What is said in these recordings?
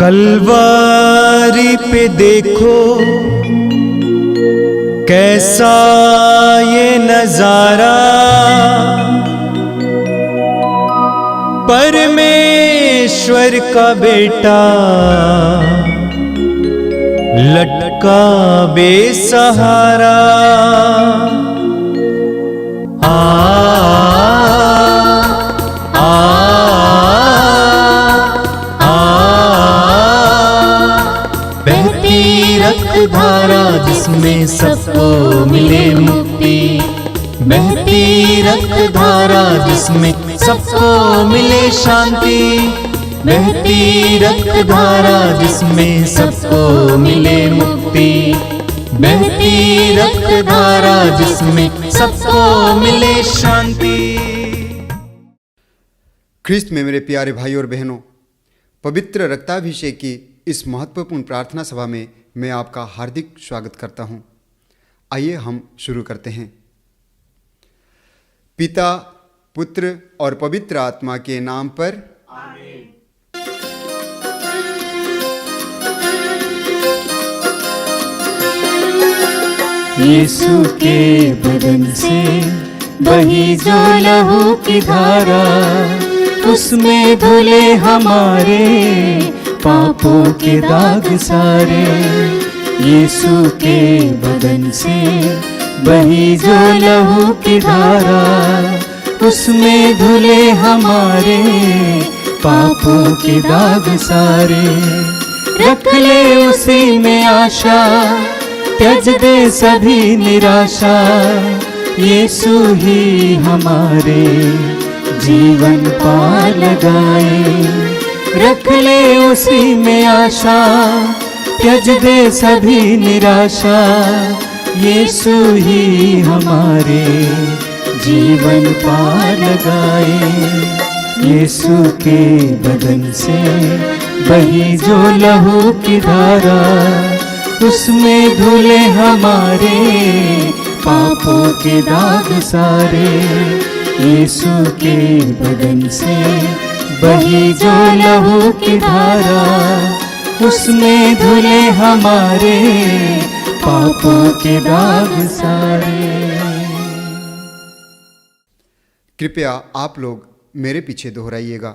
कलवारी पे देखो कैसा ये नजारा, परमेश्वर का बेटा लटका बेसहारा। बहती रक्तधारा जिसमें सबको मिले मुक्ति, बहती रक्तधारा जिसमें सबको मिले शांति, बहती रक्तधारा जिसमें सबको मिले मुक्ति, बहती रक्तधारा जिसमें सबको मिले शांति। ख्रिस्त में मेरे प्यारे भाई और बहनों, पवित्र रक्ताभिषेक की इस महत्वपूर्ण प्रार्थना सभा में मैं आपका हार्दिक स्वागत करता हूं। आइए हम शुरू करते हैं। पिता, पुत्र और पवित्र आत्मा के नाम पर आमीन। यीशु के बदन से बही जो लहू की धारा, उसमें धुले हमारे पापों के दाग सारे। यीशु के बदन से बही जो लहू की धारा, उसमें धुले हमारे पापों के दाग सारे। रख ले उसी में आशा, त्यज दे सभी निराशा, यीशु ही हमारे जीवन पार लगाए। रख ले उसी में आशा, त्यज दे सभी निराशा, यीशु ही हमारे जीवन पार लगाए। यीशु के बदन से बही जो लहू की धारा, उसमें धुले हमारे पापों के दाग सारे। यीशु के बदन से बही जो लहू की धारा, उसमें धुले हमारे पापों के दाग सारे। कृपया आप लोग मेरे पीछे दोहराइएगा।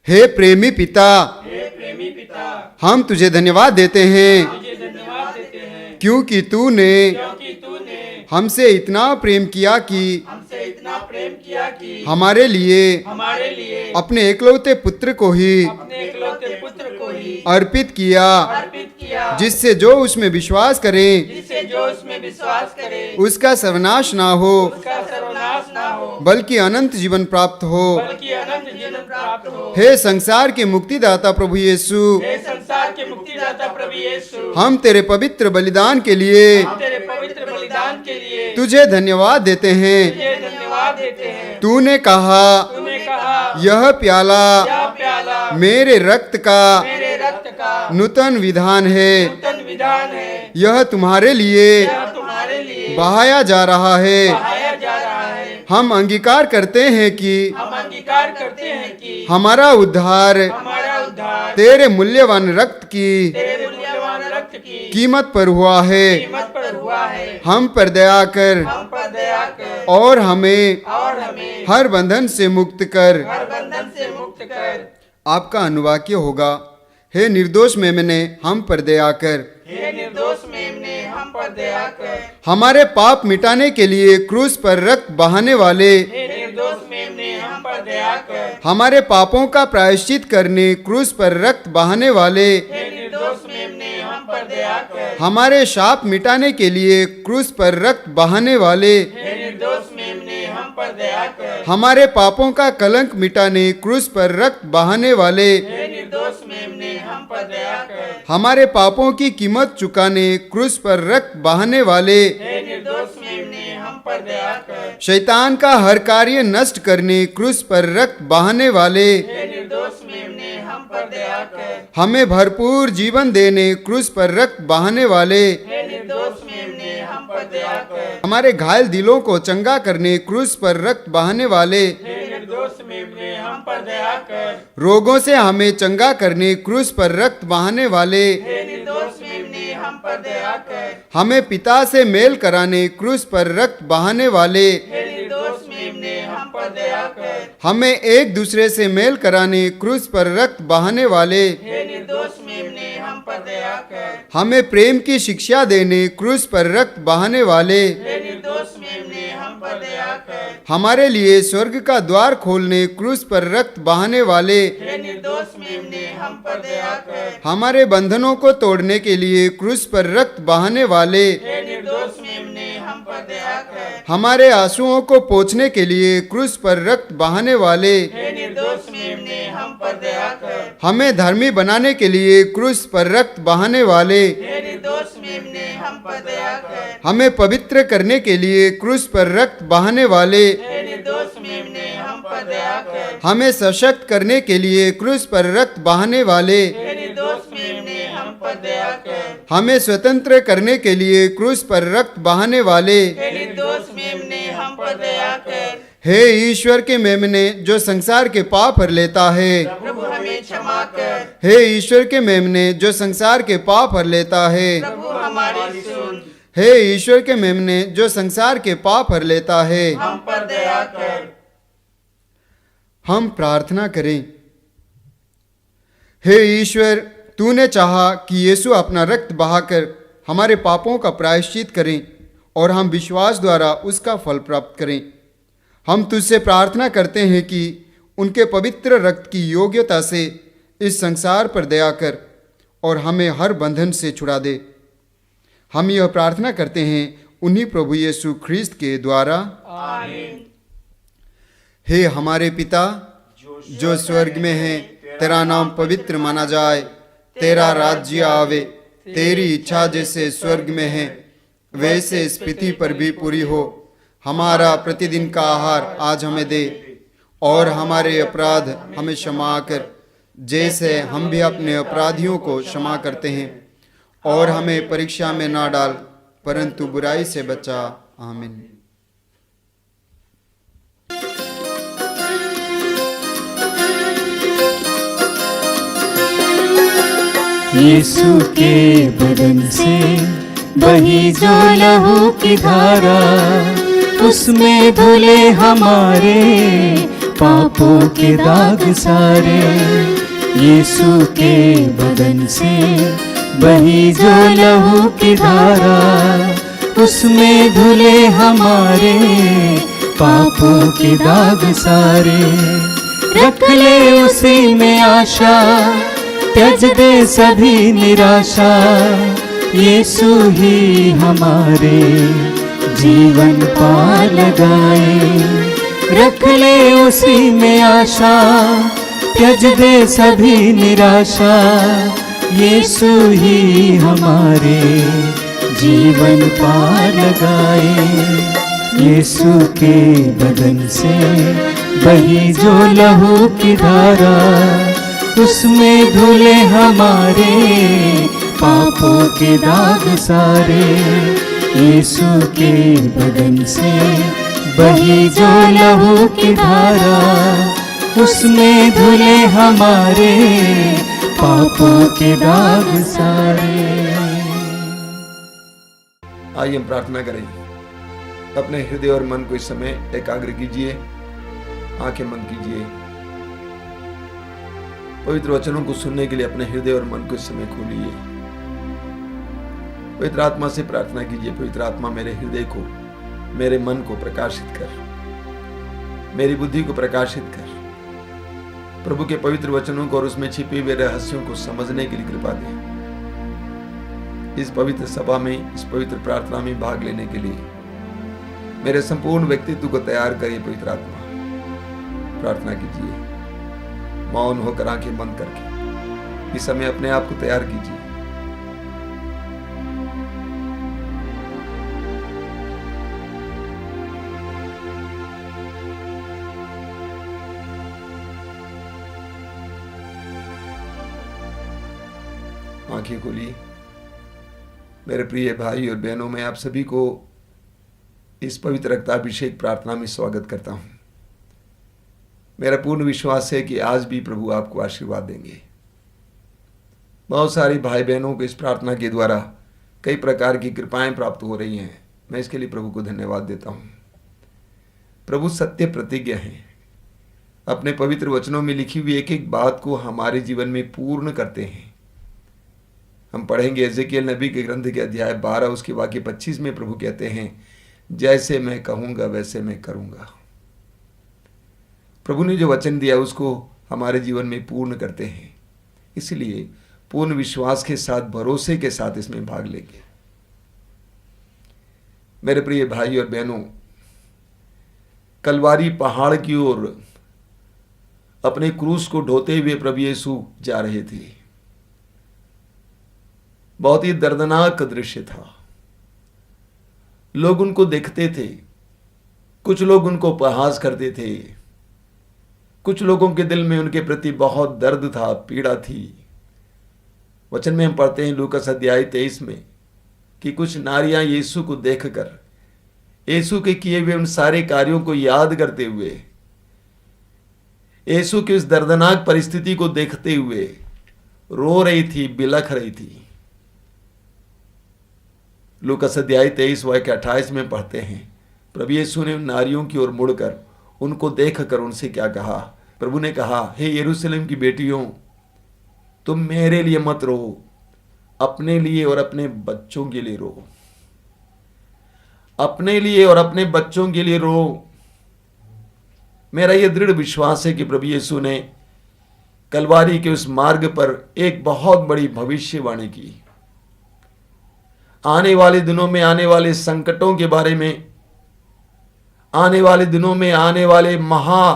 हे प्रेमी पिता, हम तुझे धन्यवाद देते हैं क्योंकि तूने हमसे इतना प्रेम किया कि हमारे लिए अपने एकलौते पुत्र को ही अर्पित किया, जिससे जो उसमें विश्वास करे उसका सर्वनाश ना हो, बल्कि अनंत जीवन प्राप्त हो। हे संसार के मुक्तिदाता प्रभु यीशु, हम तेरे पवित्र बलिदान के लिए तुझे धन्यवाद देते हैं। तूने कहा यह प्याला मेरे रक्त का नूतन विधान है, यह तुम्हारे लिए बहाया जा रहा है। हम अंगीकार करते हैं कि हमारा उद्धार तेरे मूल्यवान रक्त की कीमत पर हुआ है। हम पर दया कर और हमें हर बंधन से मुक्त कर। आपका अनुवाक्य होगा, हे निर्दोष मेमने हम पर दया कर। हमारे पाप मिटाने के लिए क्रूस पर रक्त बहाने वाले, हमारे पापों का प्रायश्चित करने क्रूस पर रक्त बहाने वाले, हमारे शाप मिटाने के लिए क्रूस पर रक्त बहाने वाले, हमारे पापों का कलंक मिटाने क्रूस पर रक्त बहाने वाले, हमारे पापों की कीमत चुकाने क्रूस पर रक्त बहाने वाले, शैतान का हर कार्य नष्ट करने क्रूस पर रक्त बहाने वाले, हमें भरपूर जीवन देने क्रूस पर रक्त बहाने वाले, हमारे घायल दिलों को चंगा करने क्रूस पर रक्त बहाने वाले, मेमने हम पर दया कर। रोगों से हमें चंगा करने क्रूस पर रक्त बहाने वाले, हे निर्दोष मेमने हम पर दया कर। हमें पिता से मेल कराने क्रूस पर रक्त बहाने वाले, हे निर्दोष मेमने हम पर दया कर। हमें एक दूसरे से मेल कराने क्रूस पर रक्त बहाने वाले, हे निर्दोष मेमने हम पर दया कर। हमें प्रेम की शिक्षा देने क्रूस पर रक्त बहाने वाले, हे निर्दोष मेमने हम पर दया कर। हमारे लिए स्वर्ग का द्वार खोलने क्रूस पर रक्त बहाने वाले, हे निर्दोष मेमने हम पर दया कर। हमारे बंधनों को तोड़ने के लिए क्रूस पर रक्त बहाने वाले, हे निर्दोष मेमने हम पर दया कर। हमारे आंसुओं को पोंछने के लिए क्रूस पर रक्त बहाने वाले, हे निर्दोष मेमने हम पर दया कर। हमें धर्मी बनाने के लिए क्रूस पर रक्त बहाने वाले, हे निर्दोष मेमने हम पर दया कर। हमें पवित्र करने के लिए क्रूस पर रक्त बहाने वाले, हे निर्दोष मेमने हम पर दया कर। हमें सशक्त करने के लिए क्रूस पर रक्त बहाने वाले, हे निर्दोष मेमने हम पर दया कर। हमें स्वतंत्र करने के लिए क्रूस पर रक्त बहाने वाले, हे निर्दोष मेमने हम पर दया कर। हे ईश्वर के मेमने जो संसार के पाप हर लेता है, प्रभु हमें क्षमा कर। हे ईश्वर के मेमने जो संसार के पाप हर लेता है, प्रभु हमारी सुन। हे ईश्वर के मेमने जो संसार के पाप हर लेता है। हम पर दया कर। हम प्रार्थना करें। हे ईश्वर, तूने चाहा कि यीशु अपना रक्त बहाकर हमारे पापों का प्रायश्चित करें और हम विश्वास द्वारा उसका फल प्राप्त करें। हम तुझसे प्रार्थना करते हैं कि उनके पवित्र रक्त की योग्यता से इस संसार पर दया कर और हमें हर बंधन से छुड़ा दे। हम यह प्रार्थना करते हैं उन्हीं प्रभु यीशु ख्रीस्त के द्वारा, आमीन। हे हमारे पिता जो स्वर्ग में है, तेरा नाम पवित्र माना जाए, तेरा राज्य आवे, तेरी इच्छा जैसे स्वर्ग में है वैसे इस पृथ्वी पर भी पूरी हो। हमारा प्रतिदिन का आहार आज हमें दे और हमारे अपराध हमें क्षमा कर जैसे हम भी अपने अपराधियों को क्षमा करते हैं, और हमें परीक्षा में ना डाल परंतु बुराई से बचा। आमीन। यीशु के बदन से बही जो लहू की धारा, उसमें धुले हमारे पापों के दाग सारे। यीशु के बदन से बही जो लहू की धारा, उसमें धुले हमारे पापों के दाग सारे। रख ले उसी में आशा, त्यज दे सभी निराशा। यीशु ही हमारे जीवन पार लगाए। रख ले उसी में आशा, त्यज दे सभी निराशा। यीशु ही हमारे जीवन पार लगाए। यीशु के बदन से बही जो लहू की धारा, उसमें धुले हमारे पापों के दाग सारे। यीशु के बदन से बही जो लहू की धारा, उसमें धुले हमारे पापों के दाग सारे। आइए हम प्रार्थना करें। अपने हृदय और मन को इस समय एकाग्र कीजिए, आंखें बंद कीजिए। पवित्र वचनों को सुनने के लिए अपने हृदय और मन को इस समय खोलिए। पवित्र आत्मा से प्रार्थना कीजिए, पवित्र आत्मा मेरे हृदय को, मेरे मन को प्रकाशित कर, मेरी बुद्धि को प्रकाशित कर। प्रभु के पवित्र वचनों को और उसमें छिपे हुए रहस्यों को समझने के लिए कृपा दे। इस पवित्र सभा में, इस पवित्र प्रार्थना में भाग लेने के लिए मेरे संपूर्ण व्यक्तित्व को तैयार करिए। पवित्र आत्मा, प्रार्थना कीजिए, मौन होकर आंखें बंद करके इस समय अपने आप को तैयार कीजिए। आंखें खोलिए। मेरे प्रिय भाई और बहनों, मैं आप सभी को इस पवित्र रक्ताभिषेक प्रार्थना में स्वागत करता हूं। मेरा पूर्ण विश्वास है कि आज भी प्रभु आपको आशीर्वाद देंगे। बहुत सारी भाई बहनों को इस प्रार्थना के द्वारा कई प्रकार की कृपाएं प्राप्त हो रही हैं। मैं इसके लिए प्रभु को धन्यवाद देता हूं। प्रभु सत्य प्रतिज्ञा है, अपने पवित्र वचनों में लिखी हुई एक एक बात को हमारे जीवन में पूर्ण करते हैं। हम पढ़ेंगे एजेकियल नबी के ग्रंथ के अध्याय 12 उसके वाक्य 25 में प्रभु कहते हैं, जैसे मैं कहूंगा वैसे मैं करूंगा। प्रभु ने जो वचन दिया उसको हमारे जीवन में पूर्ण करते हैं। इसलिए पूर्ण विश्वास के साथ, भरोसे के साथ इसमें भाग लेंगे। मेरे प्रिय भाई और बहनों, कलवारी पहाड़ की ओर अपने क्रूस को ढोते हुए प्रभु यीशु जा रहे थे। बहुत ही दर्दनाक दृश्य था। लोग उनको देखते थे, कुछ लोग उनको उपहास करते थे, कुछ लोगों के दिल में उनके प्रति बहुत दर्द था, पीड़ा थी। वचन में हम पढ़ते हैं लूकास अध्याय 23 में कि कुछ नारियां यीशु को देखकर, यीशु के किए हुए उन सारे कार्यों को याद करते हुए, यीशु की उस दर्दनाक परिस्थिति को देखते हुए रो रही थी, बिलख रही थी। लूकास अध्याय 23 वाक्य 28 में पढ़ते हैं, प्रभु यीशु ने उन नारियों की ओर मुड़कर उनको देखकर उनसे क्या कहा? प्रभु ने कहा, हे यरूशलेम की बेटियों, तुम मेरे लिए मत रो, अपने लिए और अपने बच्चों के लिए रो। अपने लिए और अपने बच्चों के लिए रो। मेरा यह दृढ़ विश्वास है कि प्रभु यीशु ने कलवारी के उस मार्ग पर एक बहुत बड़ी भविष्यवाणी की। आने वाले दिनों में आने वाले संकटों के बारे में, आने वाले दिनों में आने वाले महा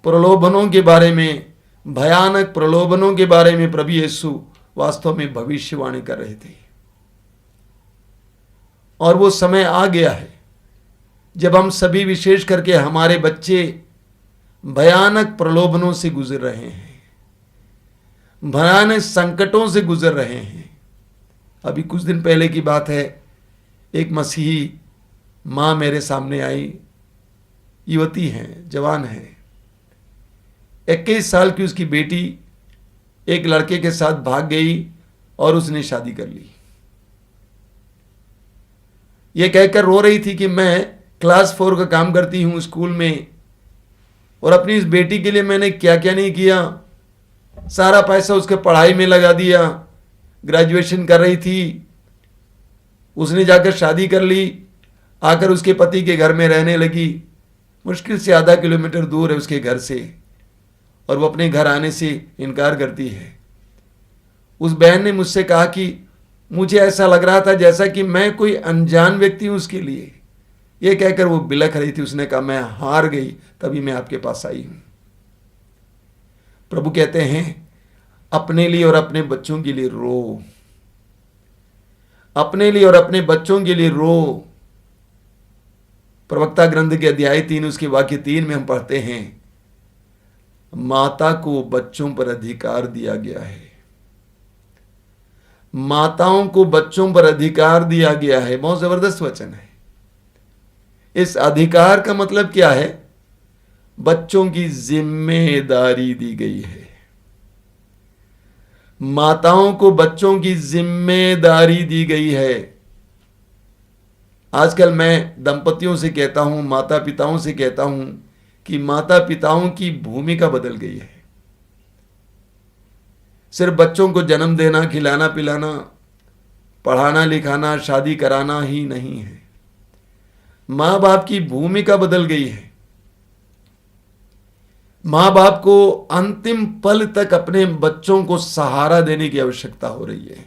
प्रलोभनों के बारे में, भयानक प्रलोभनों के बारे में प्रभु यीशु वास्तव में भविष्यवाणी कर रहे थे। और वो समय आ गया है जब हम सभी, विशेष करके हमारे बच्चे, भयानक प्रलोभनों से गुजर रहे हैं, भयानक संकटों से गुजर रहे हैं। अभी कुछ दिन पहले की बात है, एक मसीही माँ मेरे सामने आई, युवती है, जवान है, 21 साल की उसकी बेटी एक लड़के के साथ भाग गई और उसने शादी कर ली। ये कहकर रो रही थी कि मैं क्लास 4 का काम करती हूं स्कूल में, और अपनी इस बेटी के लिए मैंने क्या क्या नहीं किया, सारा पैसा उसके पढ़ाई में लगा दिया। ग्रेजुएशन कर रही थी, उसने जाकर शादी कर ली, आकर उसके पति के घर में रहने लगी। मुश्किल से आधा किलोमीटर दूर है उसके घर से, और वो अपने घर आने से इनकार करती है। उस बहन ने मुझसे कहा कि मुझे ऐसा लग रहा था जैसा कि मैं कोई अनजान व्यक्ति हूं उसके लिए। ये कहकर वो बिलख रही थी। उसने कहा, मैं हार गई, तभी मैं आपके पास आई हूं। प्रभु कहते हैं, अपने लिए और अपने बच्चों के लिए रो। अपने लिए और अपने बच्चों के लिए रो। प्रवक्ता ग्रंथ के अध्याय 3 उसके वाक्य 3 में हम पढ़ते हैं, माता को बच्चों पर अधिकार दिया गया है। माताओं को बच्चों पर अधिकार दिया गया है। बहुत जबरदस्त वचन है। इस अधिकार का मतलब क्या है? बच्चों की जिम्मेदारी दी गई है। माताओं को बच्चों की जिम्मेदारी दी गई है। आजकल मैं दंपतियों से कहता हूं, माता पिताओं से कहता हूं कि माता पिताओं की भूमिका बदल गई है। सिर्फ बच्चों को जन्म देना, खिलाना पिलाना, पढ़ाना लिखाना, शादी कराना ही नहीं है। मां बाप की भूमिका बदल गई है। मां बाप को अंतिम पल तक अपने बच्चों को सहारा देने की आवश्यकता हो रही है।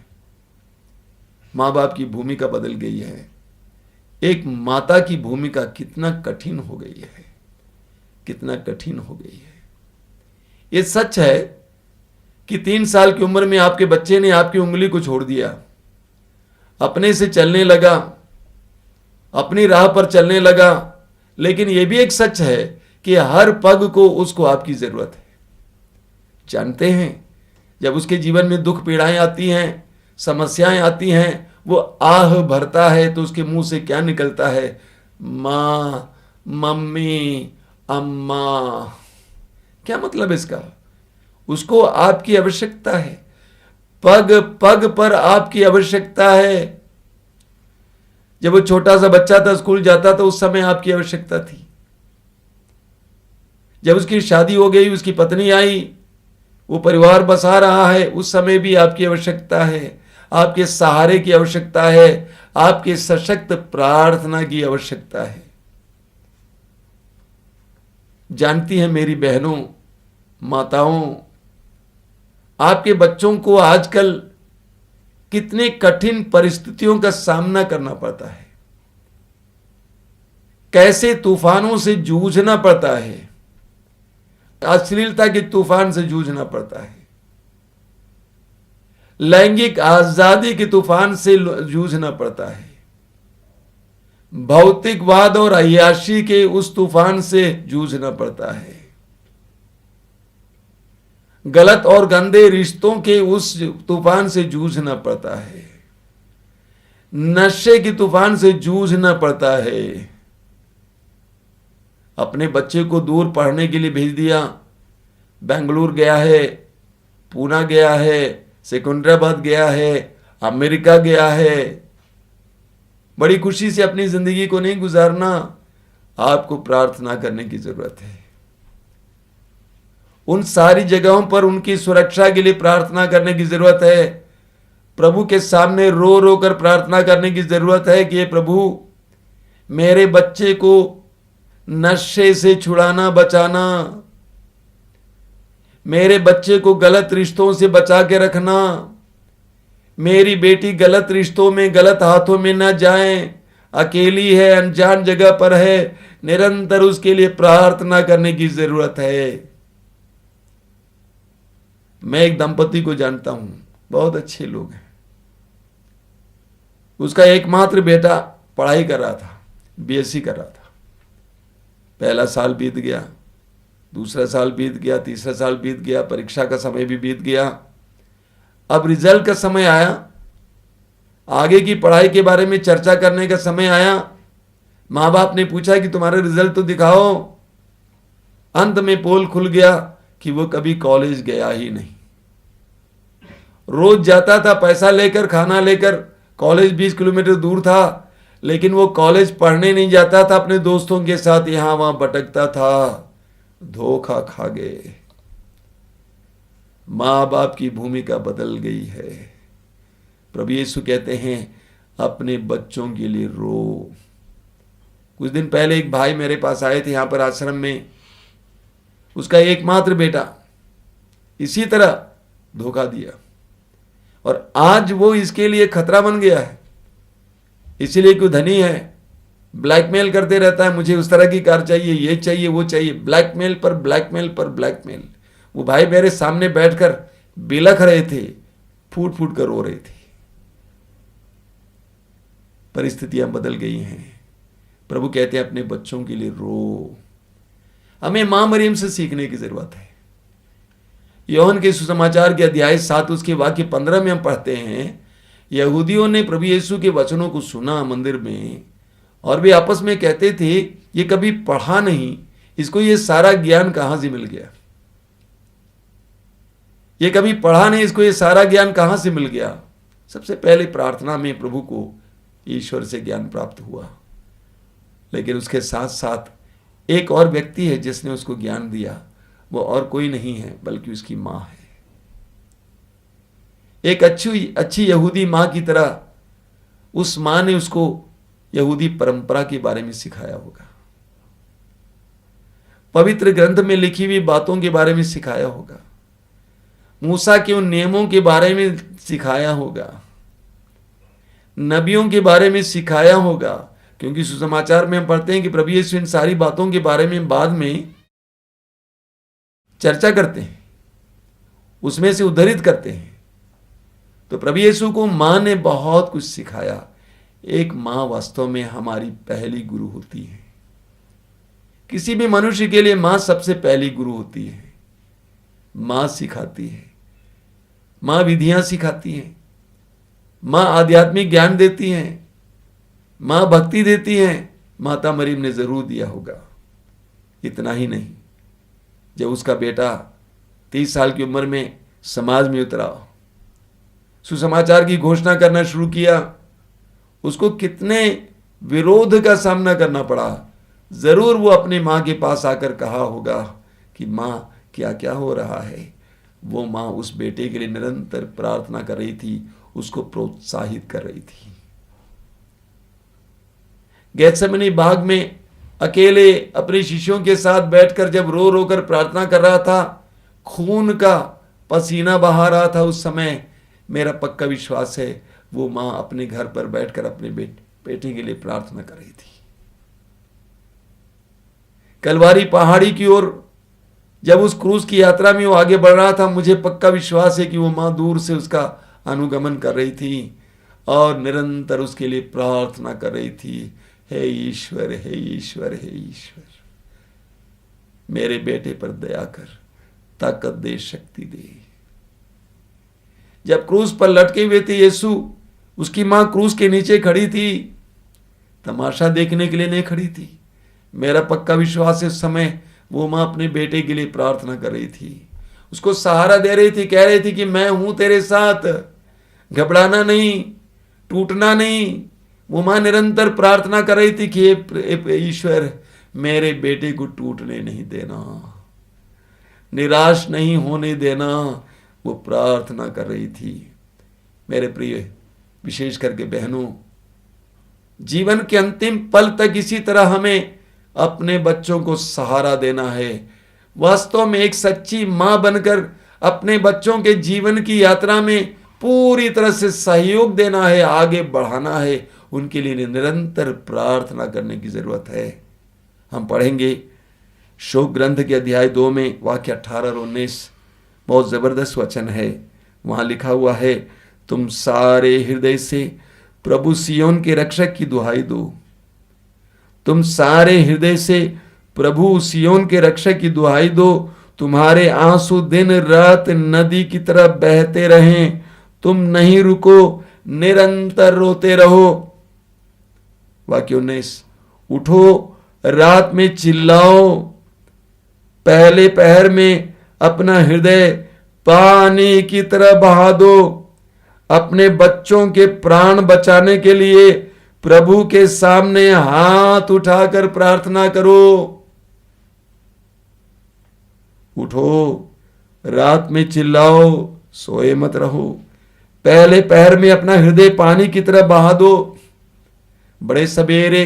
मां बाप की भूमिका बदल गई है। एक माता की भूमिका कितना कठिन हो गई है, कितना कठिन हो गई है। ये सच है कि 3 साल की उम्र में आपके बच्चे ने आपकी उंगली को छोड़ दिया, अपने से चलने लगा, अपनी राह पर चलने लगा। लेकिन यह भी एक सच है कि हर पग को उसको आपकी जरूरत है। जानते हैं, जब उसके जीवन में दुख पीड़ाएं आती हैं, समस्याएं आती हैं, वो आह भरता है तो उसके मुंह से क्या निकलता है? माँ, मम्मी, अम्मा। क्या मतलब इसका? उसको आपकी आवश्यकता है, पग पग पर आपकी आवश्यकता है। जब वो छोटा सा बच्चा था, स्कूल जाता था, उस समय आपकी आवश्यकता थी। जब उसकी शादी हो गई, उसकी पत्नी आई, वो परिवार बसा रहा है, उस समय भी आपकी आवश्यकता है। आपके सहारे की आवश्यकता है, आपके सशक्त प्रार्थना की आवश्यकता है। जानती हैं मेरी बहनों, माताओं, आपके बच्चों को आजकल कितने कठिन परिस्थितियों का सामना करना पड़ता है, कैसे तूफानों से जूझना पड़ता है, अश्लीलता के तूफान से जूझना पड़ता है, लैंगिक आजादी के तूफान से जूझना पड़ता है, भौतिकवाद और अय्याशी के उस तूफान से जूझना पड़ता है, गलत और गंदे रिश्तों के उस तूफान से जूझना पड़ता है, नशे के तूफान से जूझना पड़ता है। अपने बच्चे को दूर पढ़ने के लिए भेज दिया, बेंगलुरु गया है, पूना गया है, सिकंदराबाद गया है, अमेरिका गया है। बड़ी खुशी से अपनी जिंदगी को नहीं गुजारना, आपको प्रार्थना करने की जरूरत है। उन सारी जगहों पर उनकी सुरक्षा के लिए प्रार्थना करने की जरूरत है। प्रभु के सामने रो रो कर प्रार्थना करने की जरूरत है कि ये प्रभु, मेरे बच्चे को नशे से छुड़ाना, बचाना, मेरे बच्चे को गलत रिश्तों से बचा के रखना, मेरी बेटी गलत रिश्तों में, गलत हाथों में न जाए, अकेली है, अनजान जगह पर है, निरंतर उसके लिए प्रार्थना करने की जरूरत है। मैं एक दंपति को जानता हूं, बहुत अच्छे लोग हैं। उसका एकमात्र बेटा पढ़ाई कर रहा था, बीएससी कर रहा था। पहला साल बीत गया, दूसरा साल बीत गया, तीसरा साल बीत गया, परीक्षा का समय भी बीत गया। अब रिजल्ट का समय आया, आगे की पढ़ाई के बारे में चर्चा करने का समय आया। माँ बाप ने पूछा कि तुम्हारा रिजल्ट तो दिखाओ। अंत में पोल खुल गया कि वो कभी कॉलेज गया ही नहीं। रोज जाता था पैसा लेकर, खाना लेकर, कॉलेज 20 किलोमीटर दूर था, लेकिन वो कॉलेज पढ़ने नहीं जाता था, अपने दोस्तों के साथ यहां वहां भटकता था। धोखा खा गए। मां बाप की भूमिका बदल गई है। प्रभु यीशु कहते हैं, अपने बच्चों के लिए रो। कुछ दिन पहले एक भाई मेरे पास आए थे यहां पर आश्रम में। उसका एकमात्र बेटा इसी तरह धोखा दिया और आज वो इसके लिए खतरा बन गया है। इसीलिए कोई धनी है, ब्लैकमेल करते रहता है, मुझे उस तरह की कार चाहिए, ये चाहिए, वो चाहिए, ब्लैकमेल पर ब्लैकमेल पर ब्लैकमेल। वो भाई मेरे सामने बैठकर बिलख रहे थे, फूट फूट कर रो रहे थे। परिस्थितियां बदल गई हैं। प्रभु कहते हैं, अपने बच्चों के लिए रो। हमें मां मरियम से सीखने की जरूरत है। यूहन्ना के सुसमाचार के अध्याय 7 उसके वाक्य 15 में हम पढ़ते हैं, यहूदियों ने प्रभु यीशु के वचनों को सुना मंदिर में, और वे आपस में कहते थे, ये कभी पढ़ा नहीं, इसको ये सारा ज्ञान कहां से मिल गया? ये कभी पढ़ा नहीं, इसको ये सारा ज्ञान कहां से मिल गया? सबसे पहले प्रार्थना में प्रभु को ईश्वर से ज्ञान प्राप्त हुआ, लेकिन उसके साथ साथ एक और व्यक्ति है जिसने उसको ज्ञान दिया। वो और कोई नहीं है बल्कि उसकी मां है। एक अच्छी यहूदी मां की तरह उस मां ने उसको यहूदी परंपरा के बारे में सिखाया होगा, पवित्र ग्रंथ में लिखी हुई बातों के बारे में सिखाया होगा, मूसा के उन नियमों के बारे में सिखाया होगा, नबियों के बारे में सिखाया होगा। क्योंकि सुसमाचार में हम पढ़ते हैं कि प्रभु यीशु इन सारी बातों के बारे में बाद में चर्चा करते हैं, उसमें से उद्धृत करते हैं। तो प्रभु यीशु को मां ने बहुत कुछ सिखाया। एक मां वास्तव में हमारी पहली गुरु होती है। किसी भी मनुष्य के लिए मां सबसे पहली गुरु होती है। मां सिखाती है, मां विधियां सिखाती है, मां आध्यात्मिक ज्ञान देती है, मां भक्ति देती है। माता मरियम ने जरूर दिया होगा। इतना ही नहीं, जब उसका बेटा 30 साल की उम्र में समाज में उतरा, सुसमाचार की घोषणा करना शुरू किया, उसको कितने विरोध का सामना करना पड़ा। जरूर वो अपनी माँ के पास आकर कहा होगा कि माँ क्या क्या हो रहा है। वो माँ उस बेटे के लिए निरंतर प्रार्थना कर रही थी, उसको प्रोत्साहित कर रही थी। गेत्सेमनी बाग में अकेले अपने शिष्यों के साथ बैठकर जब रो रो कर प्रार्थना कर रहा था, खून का पसीना बहा रहा था, उस समय मेरा पक्का विश्वास है वो माँ अपने घर पर बैठकर अपने बेटे के लिए प्रार्थना कर रही थी। कलवारी पहाड़ी की ओर जब उस क्रूज की यात्रा में वो आगे बढ़ रहा था, मुझे पक्का विश्वास है कि वो माँ दूर से उसका अनुगमन कर रही थी और निरंतर उसके लिए प्रार्थना कर रही थी, हे ईश्वर, हे ईश्वर, हे ईश्वर, मेरे बेटे पर दया कर, ताकत दे, शक्ति दे। जब क्रूज पर लटके हुए थे यीशु, उसकी मां क्रूज के नीचे खड़ी थी, तमाशा देखने के लिए नहीं खड़ी थी। मेरा पक्का विश्वास है उस समय वो मां अपने बेटे के लिए प्रार्थना कर रही थी, उसको सहारा दे रही थी, कह रही थी कि मैं हूं तेरे साथ, घबराना नहीं, टूटना नहीं। वो मां निरंतर प्रार्थना कर रही थी कि ईश्वर, मेरे बेटे को टूटने नहीं देना, निराश नहीं होने देना। वो प्रार्थना कर रही थी। मेरे प्रिय, विशेष करके बहनों, जीवन के अंतिम पल तक इसी तरह हमें अपने बच्चों को सहारा देना है। वास्तव में एक सच्ची मां बनकर अपने बच्चों के जीवन की यात्रा में पूरी तरह से सहयोग देना है, आगे बढ़ाना है, उनके लिए निरंतर प्रार्थना करने की जरूरत है। हम पढ़ेंगे शोक ग्रंथ के अध्याय 2 में वाक्य 18 और 19, बहुत जबरदस्त वचन है। वहां लिखा हुआ है, तुम सारे हृदय से प्रभु सियोन के रक्षक की दुहाई दो। तुम सारे हृदय से प्रभु सियोन के रक्षक की दुहाई दो। तुम्हारे आंसू दिन रात नदी की तरह बहते रहें, तुम नहीं रुको, निरंतर रोते रहो। वाक्य 19, उठो, रात में चिल्लाओ, पहले पहर में अपना हृदय पानी की तरह बहा दो। अपने बच्चों के प्राण बचाने के लिए प्रभु के सामने हाथ उठाकर प्रार्थना करो। उठो, रात में चिल्लाओ, सोए मत रहो, पहले पहर में अपना हृदय पानी की तरह बहा दो। बड़े सवेरे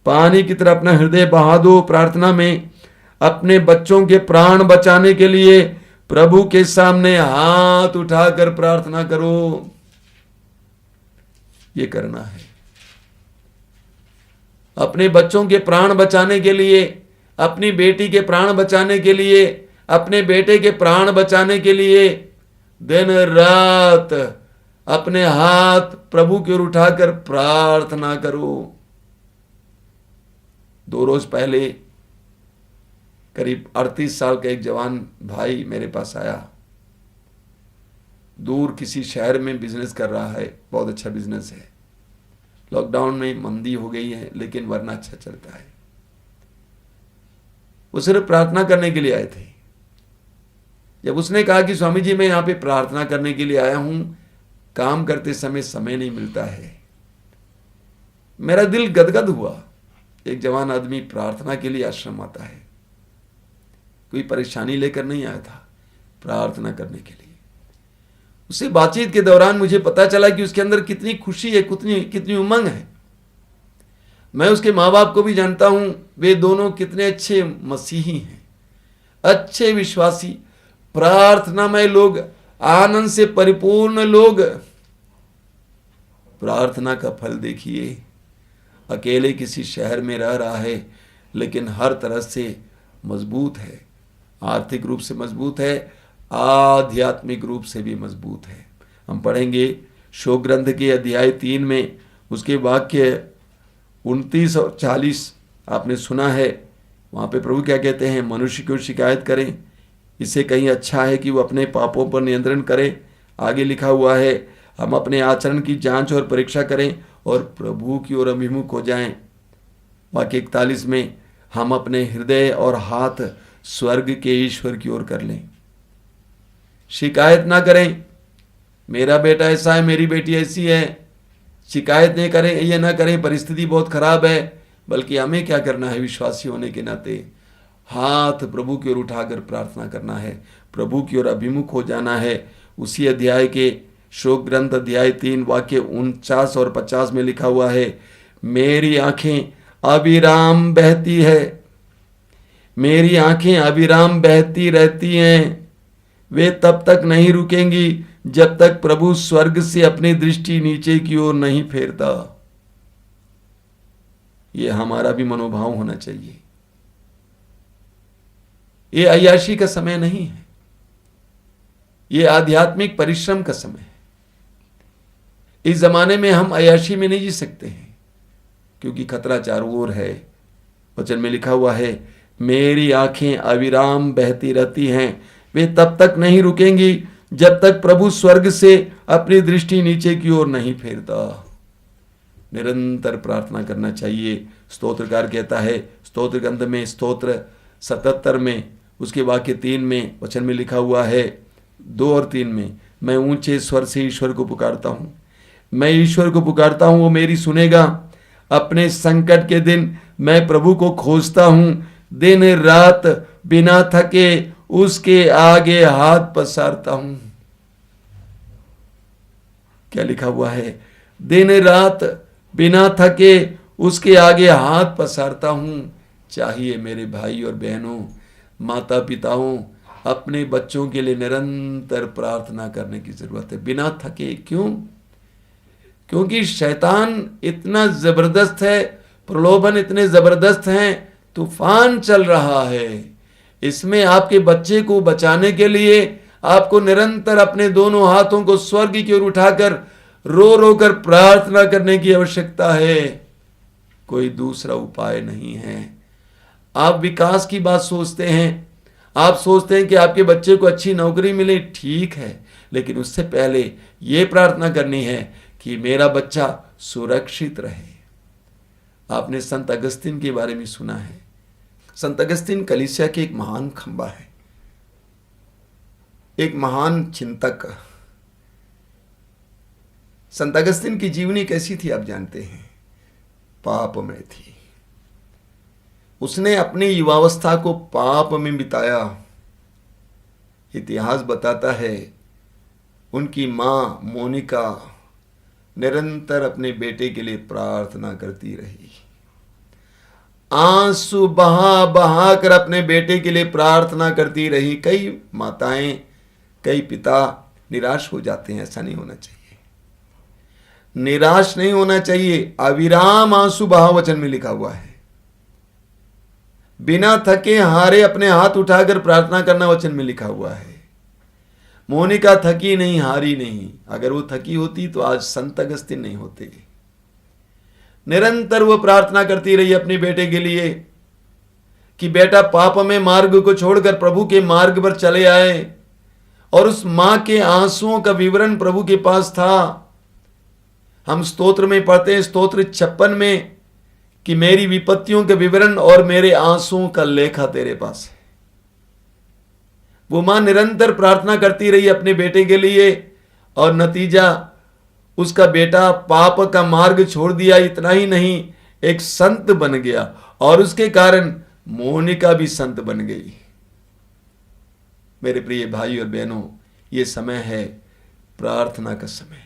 पानी की तरह अपना हृदय बहा दो प्रार्थना में। अपने बच्चों के प्राण बचाने के लिए प्रभु के सामने हाथ उठाकर प्रार्थना करो। ये करना है। अपने बच्चों के प्राण बचाने के लिए, अपनी बेटी के प्राण बचाने के लिए, अपने बेटे के प्राण बचाने के लिए दिन रात अपने हाथ प्रभु की ओर उठाकर प्रार्थना करो। 2 रोज पहले करीब 38 साल का एक जवान भाई मेरे पास आया। दूर किसी शहर में बिजनेस कर रहा है, बहुत अच्छा बिजनेस है। लॉकडाउन में मंदी हो गई है, लेकिन वरना अच्छा चलता है। वो सिर्फ प्रार्थना करने के लिए आए थे। जब उसने कहा कि स्वामी जी मैं यहां पे प्रार्थना करने के लिए आया हूं, काम करते समय नहीं मिलता है, मेरा दिल गदगद हुआ। एक जवान आदमी प्रार्थना के लिए आश्रम आता है, कोई परेशानी लेकर नहीं आया था, प्रार्थना करने के लिए। उससे बातचीत के दौरान मुझे पता चला कि उसके अंदर कितनी खुशी है, कितनी उमंग है। मैं उसके माँ बाप को भी जानता हूं, वे दोनों कितने अच्छे मसीही हैं, अच्छे विश्वासी, प्रार्थनामय लोग, आनंद से परिपूर्ण लोग। प्रार्थना का फल देखिए। अकेले किसी शहर में रह रहा है, लेकिन हर तरह से मजबूत है, आर्थिक रूप से मजबूत है, आध्यात्मिक रूप से भी मजबूत है। हम पढ़ेंगे शोक ग्रंथ के अध्याय 3 में उसके वाक्य 29 और 40 आपने सुना है। वहाँ पे प्रभु क्या कहते हैं, मनुष्य को शिकायत करें, इससे कहीं अच्छा है कि वो अपने पापों पर नियंत्रण करे। आगे लिखा हुआ है, हम अपने आचरण की जांच और परीक्षा करें और प्रभु की ओर अभिमुख हो जाएं। वाक्य 41 में, हम अपने हृदय और हाथ स्वर्ग के ईश्वर की ओर कर लें। शिकायत ना करें, मेरा बेटा ऐसा है, मेरी बेटी ऐसी है, शिकायत नहीं करें, ये ना करें परिस्थिति बहुत खराब है, बल्कि हमें क्या करना है, विश्वासी होने के नाते हाथ प्रभु की ओर उठाकर प्रार्थना करना है, प्रभु की ओर अभिमुख हो जाना है। उसी अध्याय के शोक ग्रंथ अध्याय 3 वाक्य 49 और 50 में लिखा हुआ है, मेरी आंखें अविराम बहती है, मेरी आंखें अविराम बहती रहती हैं, वे तब तक नहीं रुकेंगी जब तक प्रभु स्वर्ग से अपनी दृष्टि नीचे की ओर नहीं फेरता। यह हमारा भी मनोभाव होना चाहिए। ये अय्याशी का समय नहीं है, ये आध्यात्मिक परिश्रम का समय है। इस जमाने में हम अय्याशी में नहीं जी सकते हैं, क्योंकि खतरा चारों ओर है। वचन में लिखा हुआ है, मेरी आंखें अविराम बहती रहती हैं, वे तब तक नहीं रुकेंगी जब तक प्रभु स्वर्ग से अपनी दृष्टि नीचे की ओर नहीं फेरता। निरंतर प्रार्थना करना चाहिए। स्तोत्रकार कहता है, स्तोत्र ग्रंथ में स्तोत्र 77 में उसके वाक्य 3 में वचन में लिखा हुआ है, 2 और 3 में, मैं ऊंचे स्वर से ईश्वर को पुकारता हूं, मैं ईश्वर को पुकारता हूं, वो मेरी सुनेगा। अपने संकट के दिन मैं प्रभु को खोजता हूं, दिन रात बिना थके उसके आगे हाथ पसारता हूं। क्या लिखा हुआ है, दिन रात बिना थके उसके आगे हाथ पसारता हूं। चाहिए मेरे भाई और बहनों, माता पिताओं, अपने बच्चों के लिए निरंतर प्रार्थना करने की जरूरत है, बिना थके। क्यों? क्योंकि शैतान इतना जबरदस्त है, प्रलोभन इतने जबरदस्त हैं, तूफान चल रहा है। इसमें आपके बच्चे को बचाने के लिए आपको निरंतर अपने दोनों हाथों को स्वर्ग की ओर उठाकर रो रो कर प्रार्थना करने की आवश्यकता है। कोई दूसरा उपाय नहीं है। आप विकास की बात सोचते हैं, आप सोचते हैं कि आपके बच्चे को अच्छी नौकरी मिले, ठीक है, लेकिन उससे पहले यह प्रार्थना करनी है कि मेरा बच्चा सुरक्षित रहे। आपने संत अगस्तीन के बारे में सुना है। संत अगस्तीन कलीसिया के एक महान खंबा है, एक महान चिंतक। संत अगस्तीन की जीवनी कैसी थी आप जानते हैं? पाप में थी। उसने अपनी युवावस्था को पाप में बिताया। इतिहास बताता है उनकी मां मोनिका निरंतर अपने बेटे के लिए प्रार्थना करती रही, आंसू बहा बहा कर अपने बेटे के लिए प्रार्थना करती रही। कई माताएं, कई पिता निराश हो जाते हैं, ऐसा नहीं होना चाहिए। निराश नहीं होना चाहिए। अविराम आंसू बहा वचन में लिखा हुआ है। बिना थके हारे अपने हाथ उठाकर प्रार्थना करना वचन में लिखा हुआ है। मोनिका थकी नहीं, हारी नहीं। अगर वो थकी होती तो आज संत अगस्तीन नहीं होते। निरंतर वो प्रार्थना करती रही अपने बेटे के लिए कि बेटा पाप में मार्ग को छोड़कर प्रभु के मार्ग पर चले आए। और उस मां के आंसुओं का विवरण प्रभु के पास था। हम स्तोत्र में पढ़ते हैं, स्तोत्र 56 में, कि मेरी विपत्तियों के विवरण और मेरे आंसुओं का लेखा तेरे पास है। वो मां निरंतर प्रार्थना करती रही अपने बेटे के लिए, और नतीजा उसका बेटा पाप का मार्ग छोड़ दिया। इतना ही नहीं, एक संत बन गया, और उसके कारण मोनिका भी संत बन गई। मेरे प्रिय भाई और बहनों, ये समय है प्रार्थना का समय।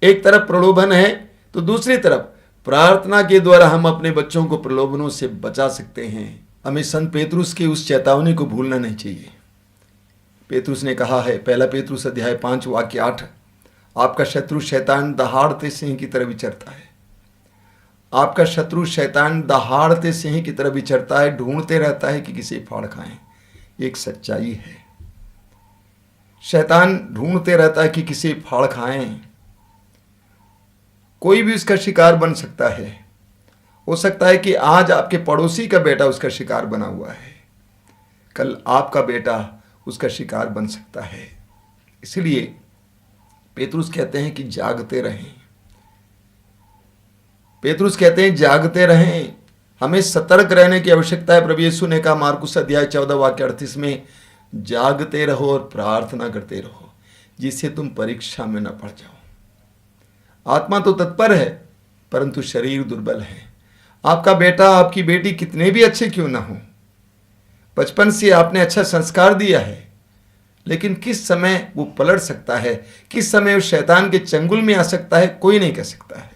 एक तरफ प्रलोभन है तो दूसरी तरफ प्रार्थना के द्वारा हम अपने बच्चों को प्रलोभनों से बचा सकते हैं। हमें संत पेतरुस की उस चेतावनी को भूलना नहीं चाहिए। पेतरुस ने कहा है, पहला पेतरुस अध्याय 5 वाक्य 8, आपका शत्रु शैतान दहाड़ते सिंह की तरह विचरता है। आपका शत्रु शैतान दहाड़ते सिंह की तरह विचरता है, ढूंढते रहता है कि किसे फाड़ खाएं। एक सच्चाई है। शैतान ढूंढते रहता है कि किसे फाड़ खाएं। कोई भी उसका शिकार बन सकता है। हो सकता है कि आज आपके पड़ोसी का बेटा उसका शिकार बना हुआ है, कल आपका बेटा उसका शिकार बन सकता है। इसलिए पेतरुस कहते हैं कि जागते रहें। पेतरुस कहते हैं जागते रहें, हमें सतर्क रहने की आवश्यकता है। प्रभु यीशु ने कहा मार्कुस अध्याय 14 वाक्य 38 में, जागते रहो और प्रार्थना करते रहो जिससे तुम परीक्षा में न पड़ जाओ। आत्मा तो तत्पर है परंतु शरीर दुर्बल है। आपका बेटा आपकी बेटी कितने भी अच्छे क्यों ना हो, बचपन से आपने अच्छा संस्कार दिया है, लेकिन किस समय वो पलट सकता है, किस समय वो शैतान के चंगुल में आ सकता है, कोई नहीं कह सकता है।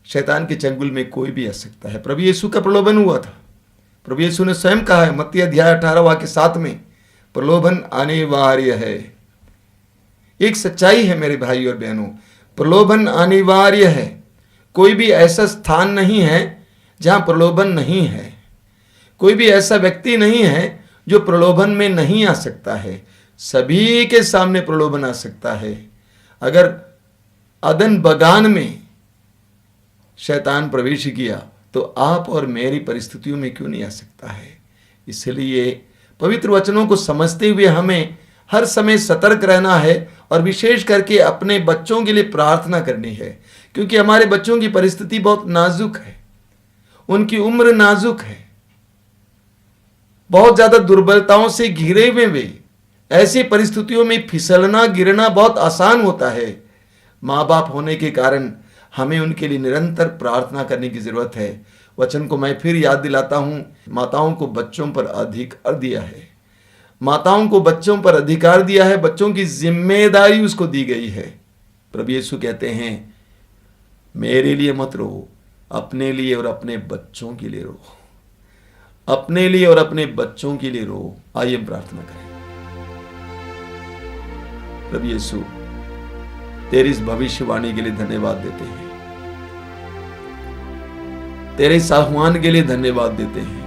शैतान के चंगुल में कोई भी आ सकता है। प्रभु यीशु का प्रलोभन हुआ था। प्रभु यीशु ने स्वयं कहा है मत्ती अध्याय 18 वाक्य 7 में, प्रलोभन अनिवार्य है। एक सच्चाई है मेरे भाई और बहनों, प्रलोभन अनिवार्य है। कोई भी ऐसा स्थान नहीं है जहां प्रलोभन नहीं है। कोई भी ऐसा व्यक्ति नहीं है जो प्रलोभन में नहीं आ सकता है। सभी के सामने प्रलोभन आ सकता है। अगर अदन बगान में शैतान प्रवेश किया तो आप और मेरी परिस्थितियों में क्यों नहीं आ सकता है। इसलिए पवित्र वचनों को समझते हुए हमें हर समय सतर्क रहना है और विशेष करके अपने बच्चों के लिए प्रार्थना करनी है, क्योंकि हमारे बच्चों की परिस्थिति बहुत नाजुक है, उनकी उम्र नाजुक है, बहुत ज्यादा दुर्बलताओं से घिरे हुए वे। ऐसी परिस्थितियों में फिसलना गिरना बहुत आसान होता है। माँ बाप होने के कारण हमें उनके लिए निरंतर प्रार्थना करने की जरूरत है। वचन को मैं फिर याद दिलाता हूं, माताओं को बच्चों पर अधिकार दिया है। माताओं को बच्चों पर अधिकार दिया है, बच्चों की जिम्मेदारी उसको दी गई है। प्रभु यीशु कहते हैं मेरे लिए मत रो, अपने लिए और अपने बच्चों के लिए रो। अपने लिए और अपने बच्चों के लिए रो। आइए प्रार्थना करें। प्रभु यीशु तेरी इस भविष्यवाणी के लिए धन्यवाद देते हैं, तेरे इस आह्वान के लिए धन्यवाद देते हैं।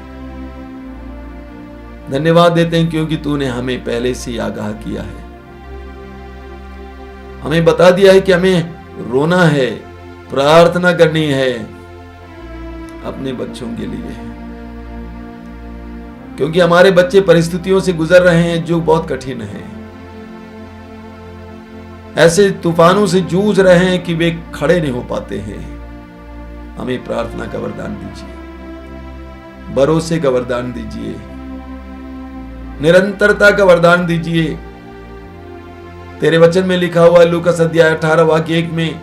धन्यवाद देते हैं क्योंकि तूने हमें पहले से आगाह किया है, हमें बता दिया है कि हमें रोना है, प्रार्थना करनी है अपने बच्चों के लिए, क्योंकि हमारे बच्चे परिस्थितियों से गुजर रहे हैं जो बहुत कठिन है। ऐसे तूफानों से जूझ रहे हैं कि वे खड़े नहीं हो पाते हैं। हमें प्रार्थना का वरदान दीजिए, भरोसे का वरदान दीजिए, निरंतरता का वरदान दीजिए। तेरे वचन में लिखा हुआ लूकास अध्याय 18 वाक्य 1 में,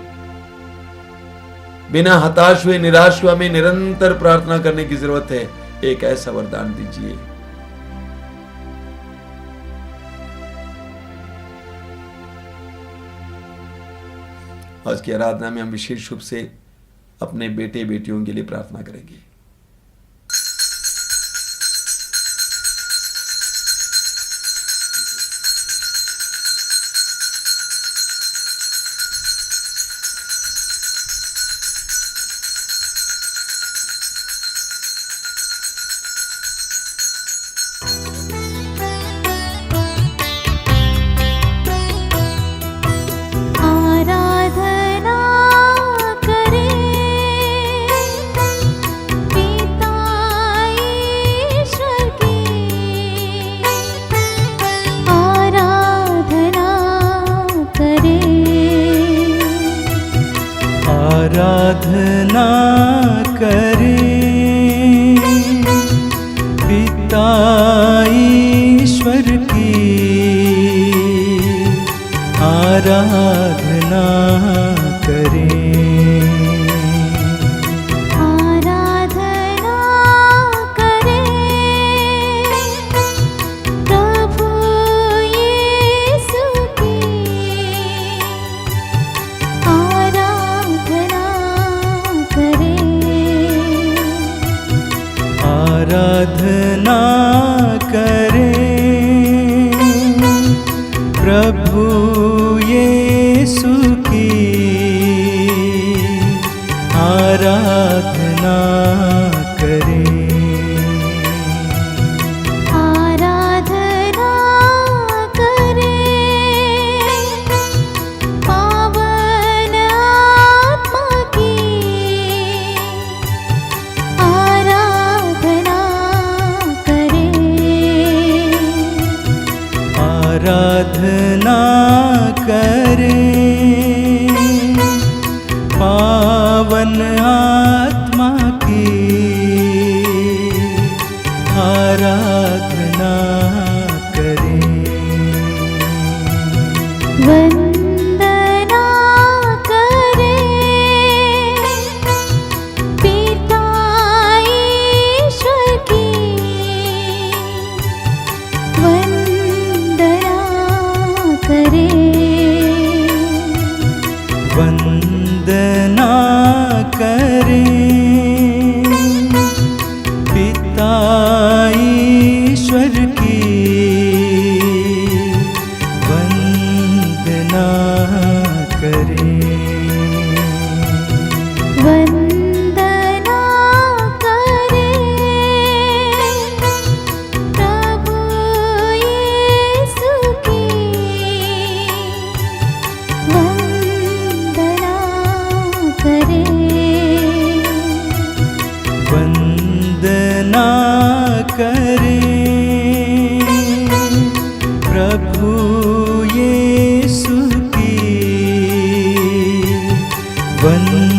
बिना हताश हुए निराश हुए हमें निरंतर प्रार्थना करने की जरूरत है। एक ऐसा वरदान दीजिए। आज की आराधना में हम विशेष रूप से अपने बेटे बेटियों के लिए प्रार्थना करेंगे। आराधना करें पिता ईश्वर की, आराधना करें। आराधना करें प्रभु यीशु की, आराधना करें। आराधना करें प्रभु यीशु की, आराधना करें। आराधना करें पावन आत्मा की, आराधना करें। आराधना करें पावन आत्मा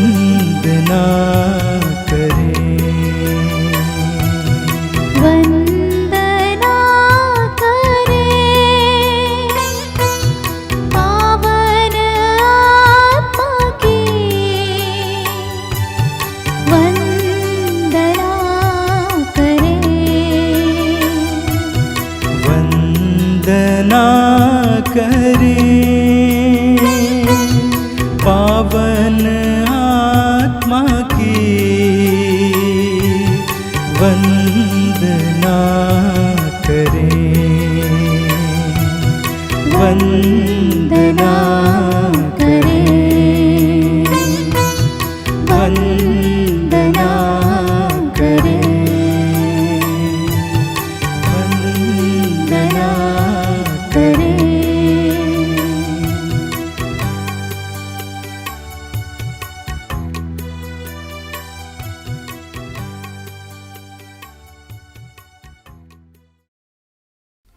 वंदना करें। वंदना करें पावन आत्मा की, वंदना करें। वंदना करें पावन आत्मा की, वंदना करें। वंदना करें। वंदना करें। वंदना करें।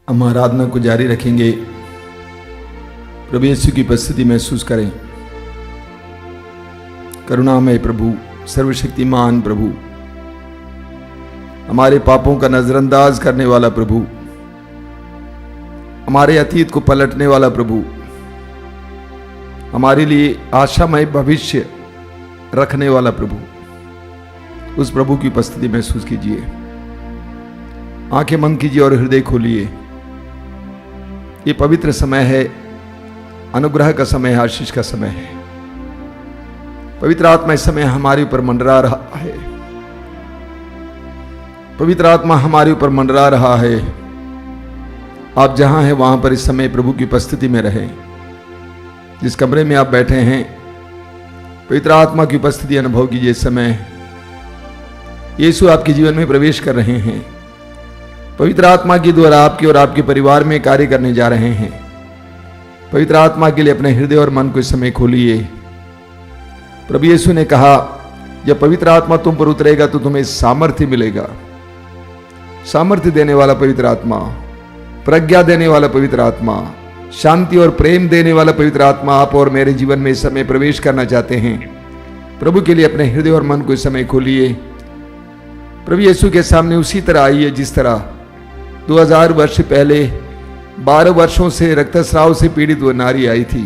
हम आराधना को जारी रखेंगे। प्रभु यीशु की उपस्थिति महसूस करें। करुणामय प्रभु, सर्वशक्तिमान प्रभु, हमारे पापों का नजरअंदाज करने वाला प्रभु, हमारे अतीत को पलटने वाला प्रभु, हमारे लिए आशामय भविष्य रखने वाला प्रभु, उस प्रभु की उपस्थिति महसूस कीजिए। आंखें बंद कीजिए और हृदय खोलिए। ये पवित्र समय है, अनुग्रह का समय है, आशीष का समय है। पवित्र आत्मा इस समय हमारे ऊपर मंडरा रहा है। पवित्र आत्मा हमारे ऊपर मंडरा रहा है। आप जहां हैं वहां पर इस समय प्रभु की उपस्थिति में रहें। जिस कमरे में आप बैठे हैं, पवित्र आत्मा की उपस्थिति अनुभव कीजिए। इस समय यीशु आपके जीवन में प्रवेश कर रहे हैं। पवित्र आत्मा के द्वारा आपके और आपके परिवार में कार्य करने जा रहे हैं। पवित्र आत्मा के लिए अपने हृदय और मन को इस समय खोलिए। प्रभु यीशु ने कहा, जब पवित्र आत्मा तुम पर उतरेगा तो तुम्हें सामर्थ्य मिलेगा। सामर्थ्य देने वाला पवित्र आत्मा, प्रज्ञा देने वाला पवित्र आत्मा, शांति और प्रेम देने वाला पवित्र आत्मा आप और मेरे जीवन में इस समय प्रवेश करना चाहते हैं। प्रभु के लिए अपने हृदय और मन को इस समय खोलिए। प्रभु यीशु के सामने उसी तरह आइए जिस तरह 2000 वर्ष पहले 12 वर्षों से रक्तस्राव से पीड़ित वो नारी आई थी,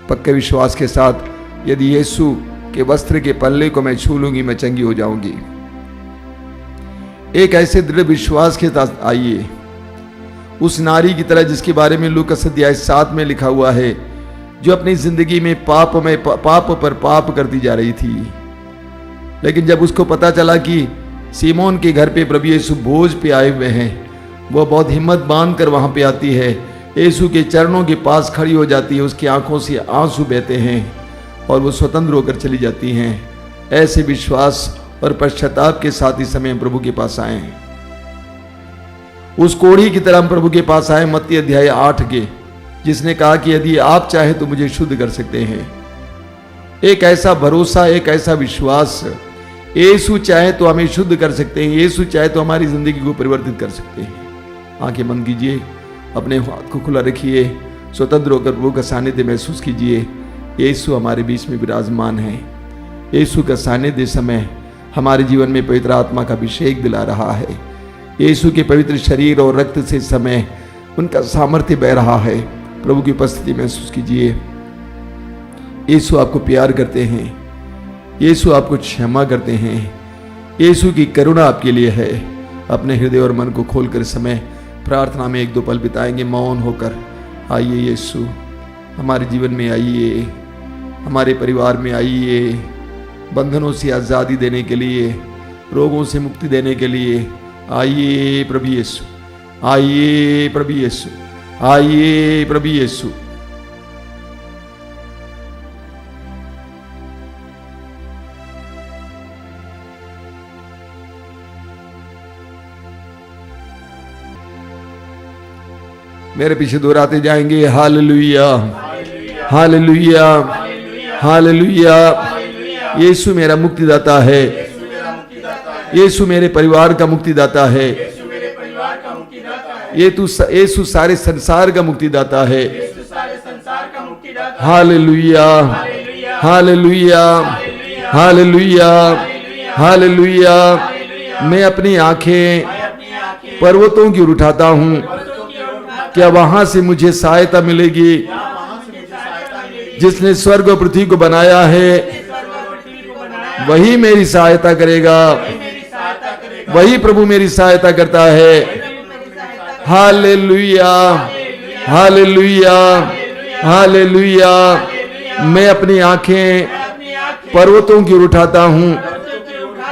पक्के विश्वास के साथ, यदि यीशु के वस्त्र के पल्ले को मैं छू लूंगी मैं चंगी हो जाऊंगी। एक ऐसे दृढ़ विश्वास के साथ आइए, उस नारी की तरह जिसके बारे में लूकास अध्याय 7 में लिखा हुआ है, जो अपनी जिंदगी में पाप पर पाप करती जा रही थी। लेकिन जब उसको पता चला कि सीमोन के घर पे प्रभु यीशु भोज पे आए हुए हैं, वह बहुत हिम्मत बांध कर वहां पे आती है, यीशु के चरणों के पास खड़ी हो जाती है। उसकी आंखों से आंसू बहते हैं और वो स्वतंत्र होकर चली जाती हैं। ऐसे विश्वास और पश्चाताप के साथ इस समय प्रभु के पास आए। उस कोढ़ी की तरह हम प्रभु के पास आए, मत्ती अध्याय 8 के, जिसने कहा कि यदि आप चाहे तो मुझे शुद्ध कर सकते हैं। एक ऐसा भरोसा, एक ऐसा विश्वास, यीशु चाहे तो हमें शुद्ध कर सकते हैं। यीशु चाहे तो हमारी जिंदगी को परिवर्तित कर सकते हैं। आंखें बंद कीजिए, अपने हाथ को खुला रखिए, स्वतंत्र होकर प्रभु का सानिध्य महसूस कीजिए। यीशु हमारे बीच में विराजमान है। यीशु का सानिध्य समय हमारे जीवन में पवित्र आत्मा का अभिषेक दिला रहा है। यीशु के पवित्र शरीर और रक्त से समय उनका सामर्थ्य बह रहा है। प्रभु की उपस्थिति महसूस कीजिए। यीशु आपको प्यार करते हैं। यीशु आपको क्षमा करते हैं। यीशु की करुणा आपके लिए है। अपने हृदय और मन को खोलकर समय प्रार्थना में 1-2 पल बिताएंगे मौन होकर। आइए यीशु, हमारे जीवन में आइए, हमारे परिवार में आइए, बंधनों से आज़ादी देने के लिए, रोगों से मुक्ति देने के लिए आइए प्रभु यीशु। आइए प्रभु यीशु। आइए प्रभु यीशु। मेरे पीछे दोहराते जाएंगे, हालेलुया, हालेलुया, हालेलुया। यीशु मेरा मुक्तिदाता है। यीशु मेरे परिवार का मुक्तिदाता है। यीशु सारे संसार का मुक्तिदाता है। Hallelujah, hallelujah, hallelujah, hallelujah. मैं अपनी आंखें पर्वतों की ओर उठाता हूँ, क्या वहां से मुझे सहायता मिलेगी? जिसने स्वर्ग और पृथ्वी को बनाया है वही मेरी सहायता करेगा, वही प्रभु मेरी सहायता करता है। Hallelujah, hallelujah, hallelujah. मैं अपनी आंखें पर्वतों की ओर उठाता हूँ,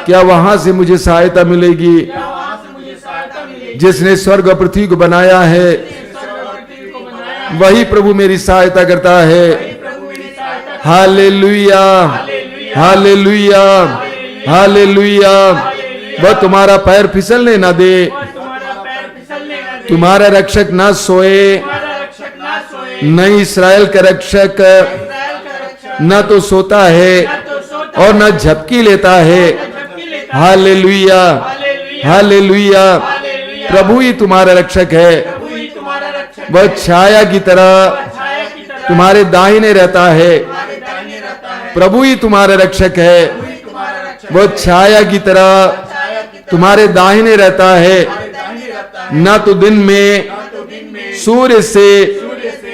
क्या वहां से मुझे सहायता मिलेगी? जिसने स्वर्ग और पृथ्वी को बनाया है वही प्रभु मेरी सहायता करता है। Hallelujah, hallelujah, hallelujah. वह तुम्हारा पैर फिसलने ना दे, तुम्हारा रक्षक ना सोए, न इस्राएल का रक्षक न तो सोता है और न झपकी लेता है। Hallelujah, hallelujah. प्रभु ही तुम्हारा रक्षक है, वह छाया की तरह तुम्हारे दाहिने रहता है। प्रभु ही तुम्हारा रक्षक है, वह छाया की तरह तुम्हारे दाहिने रहता है। न तो दिन में सूर्य से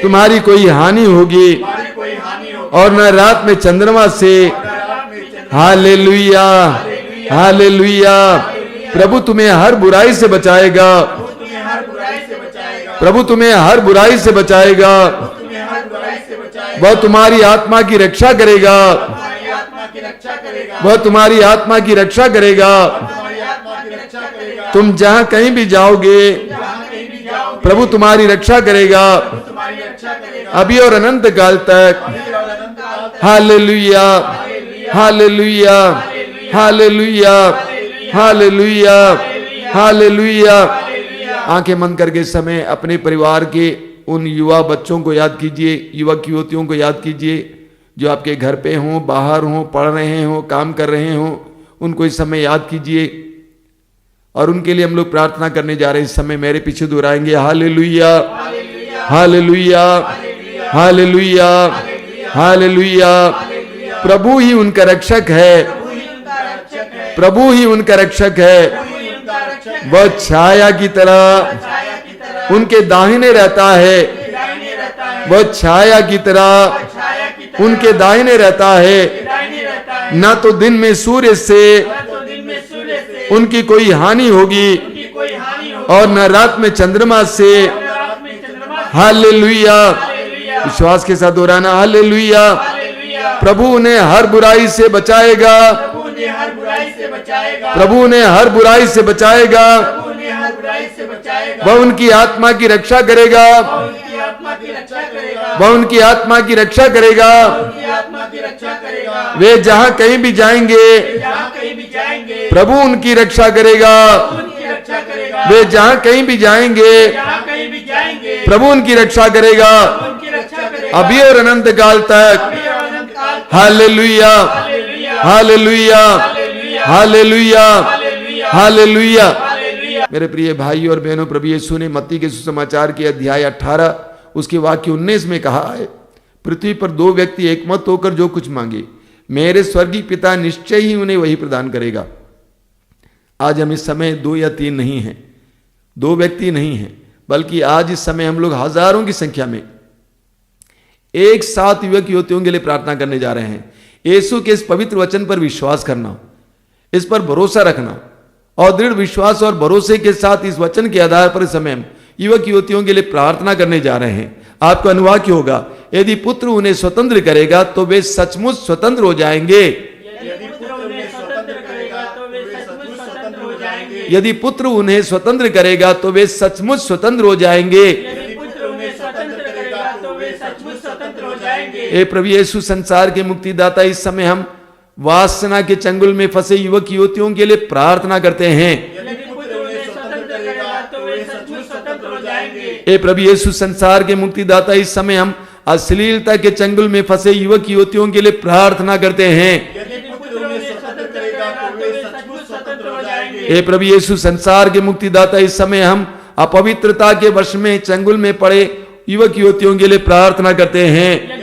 तुम्हारी कोई हानि होगी और न रात में चंद्रमा से। Hallelujah, hallelujah. प्रभु तुम्हें हर बुराई से बचाएगा, प्रभु तुम्हें हर बुराई से बचाएगा। वह तुम्हारी आत्मा की रक्षा करेगा, वह तुम्हारी आत्मा की रक्षा करेगा। तुम जहां कहीं भी जाओगे प्रभु तुम्हारी रक्षा करेगा, अभी और अनंत काल तक। Hallelujah, hallelujah, hallelujah, hallelujah, hallelujah. आंखें बंद करके इस समय अपने परिवार के उन युवा बच्चों को याद कीजिए, युवक युवतियों को याद कीजिए जो आपके घर पे हों, बाहर हों, पढ़ रहे हों, काम कर रहे हों। उनको इस समय याद कीजिए और उनके लिए हम लोग प्रार्थना करने जा रहे हैं। इस समय मेरे पीछे दोहराएंगे हालेलुया, हालेलुया, हालेलुया, हालेलुया। प्रभु ही उनका रक्षक है, प्रभु ही उनका रक्षक है। वह छाया की तरह उनके दाहिने रहता है, वह छाया की तरह उनके दाहिने रहता है। न तो दिन में सूर्य से उनकी कोई हानि होगी और न रात में चंद्रमा से। हालेलुया। विश्वास के साथ दोहराना हालेलुया। प्रभु उन्हें हर बुराई से बचाएगा, प्रभु उन्हें हर बुराई से बचाएगा। वह उनकी आत्मा की रक्षा करेगा, वह उनकी आत्मा की रक्षा करेगा। वे जहां कहीं भी जाएंगे प्रभु उनकी रक्षा करेगा, वे जहां कहीं भी जाएंगे प्रभु उनकी रक्षा करेगा, अभी और अनंत काल तक। Hallelujah, hallelujah, hallelujah, hallelujah. मेरे प्रिय भाई और बहनों, प्रभु यीशु ने मत्ती के सुसमाचार के अध्याय 18 उसके वाक्य 19 में कहा है, पृथ्वी पर दो व्यक्ति एकमत होकर जो कुछ मांगे मेरे स्वर्गीय पिता निश्चय ही उन्हें वही प्रदान करेगा। आज हम इस समय 2 या 3 नहीं हैं, 2 व्यक्ति नहीं हैं, बल्कि आज इस समय हम लोग हजारों की संख्या में एक साथ युवक युवतियों के लिए प्रार्थना करने जा रहे हैं। यीशु के इस पवित्र वचन पर विश्वास करना, इस पर भरोसा रखना और दृढ़ विश्वास और भरोसे के साथ इस वचन के आधार पर इस समय हम युवक युवतियों के लिए प्रार्थना करने जा रहे हैं। आपको अनुभव क्यों होगा? यदि पुत्र उन्हें स्वतंत्र करेगा तो वे सचमुच स्वतंत्र हो जाएंगे। यदि पुत्र उन्हें स्वतंत्र करेगा तो वे सचमुच स्वतंत्र हो जाएंगे। हे प्रभु यीशु संसार के मुक्तिदाता, इस समय हम वासना के चंगुल में फंसे युवक युवतियों के लिए प्रार्थना करते हैं। हे प्रभु यीशु संसार के मुक्तिदाता, इस समय हम अश्लीलता के चंगुल में फंसे युवक युवतियों के लिए प्रार्थना करते हैं। हे प्रभु यीशु संसार के मुक्तिदाता, इस समय हम अपवित्रता के वश में चंगुल में पड़े युवक युवतियों के लिए प्रार्थना करते हैं।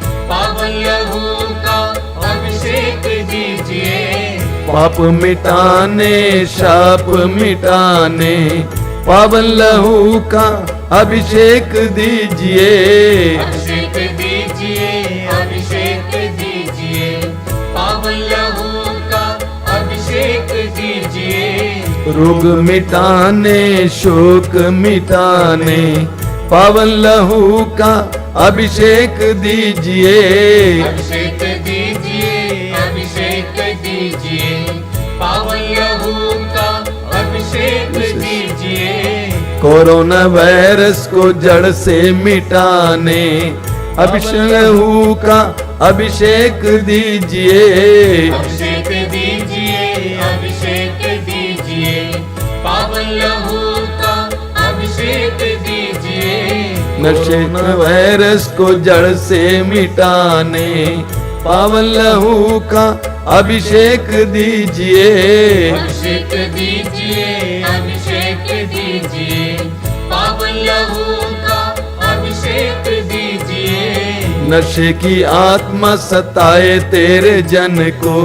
पावन लहू का अभिषेक दीजिए। पाप मिटाने शाप मिटाने पावन लहू का अभिषेक दीजिए। अभिषेक दीजिए, अभिषेक दीजिए, पावन लहू का अभिषेक दीजिए। रोग मिटाने शोक मिटाने पावन लहू का अभिषेक दीजिए। अभिषेक दीजिए, अभिषेक दीजिए, पावन लहू का अभिषेक दीजिए। कोरोना वायरस को जड़ से मिटाने अभिषेक लहू का अभिषेक दीजिए। अभिषेक दीजिए, अभिषेक दीजिए, पावन लहू का अभिषेक दीजिए। नशे वायरस को जड़ से मिटाने पावन लहू का अभिषेक दीजिए। अभिषेक दीजिए, अभिषेक दीजिए, पावन लहू का अभिषेक दीजिए। नशे की आत्मा सताए तेरे जन को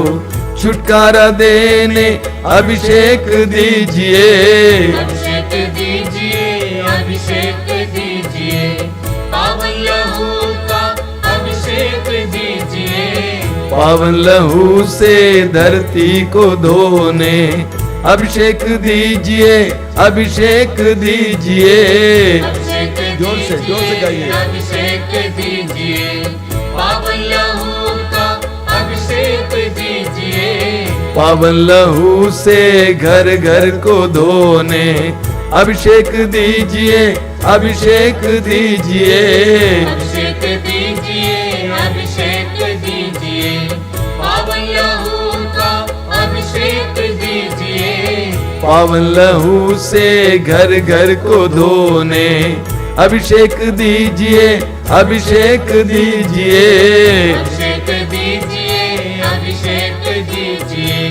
छुटकारा देने अभिषेक दीजिए। अभिषेक दीजिए, अभिषेक दीजिए, पावन लहू का अभिषेक दीजिए। पावन लहू से धरती को धोने अभिषेक दीजिए, अभिषेक दीजिए। अभिषेक जोर से गाइए। अभिषेक दीजिए, पावन लहू का अभिषेक दीजिए। पावन लहू से घर घर को धोने अभिषेक दीजिए, अभिषेक दीजिए। अभिषेक दीजिए, अभिषेक दीजिए, पावन लहू का अभिषेक दीजिए। पावन लहू से घर घर को धोने अभिषेक दीजिए, अभिषेक दीजिए। अभिषेक दीजिए, अभिषेक दीजिए,